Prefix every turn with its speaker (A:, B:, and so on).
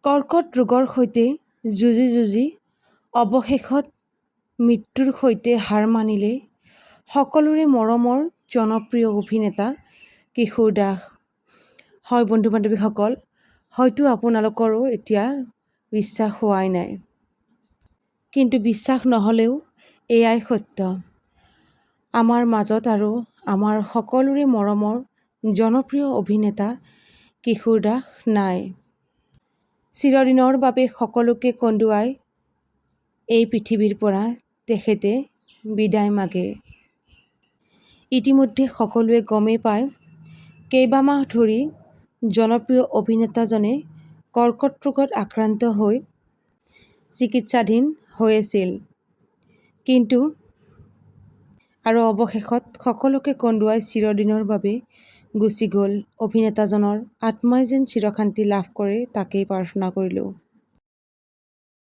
A: কৰ্কট ৰোগৰ সৈতে যুঁজি অৱশেষত মৃত্যুৰ সৈতে হাৰ মানিলে সকলোৰে মৰমৰ জনপ্ৰিয় অভিনেতা কিশোৰ দাস। হয় বন্ধু বান্ধৱীসকল, হয়তো আপোনালোকৰো এতিয়া বিশ্বাস হোৱাই নাই, কিন্তু বিশ্বাস নহ'লেও এয়াই সত্য। আমাৰ মাজত আৰু আমাৰ সকলোৰে মৰমৰ জনপ্ৰিয় অভিনেতা কিশোৰ দাস নাই। চিৰদিনৰ বাবে সকলোকে কন্দুৱাই এই পৃথিৱীৰ পৰা তেখেতে বিদায় মাগে। ইতিমধ্যে সকলোৱে গমেই পায়, কেইবামাহ ধৰি জনপ্ৰিয় অভিনেতাজনে কৰ্কট ৰোগত আক্ৰান্ত হৈ চিকিৎসাধীন হৈ আছিল। কিন্তু আৰু অৱশেষত সকলোকে কন্দুৱাই চিৰদিনৰ বাবে গুচি গ'ল। অভিনেতাজনৰ আত্মাই যেন চিৰশান্তি লাভ কৰে তাকেই প্ৰাৰ্থনা কৰিলোঁ।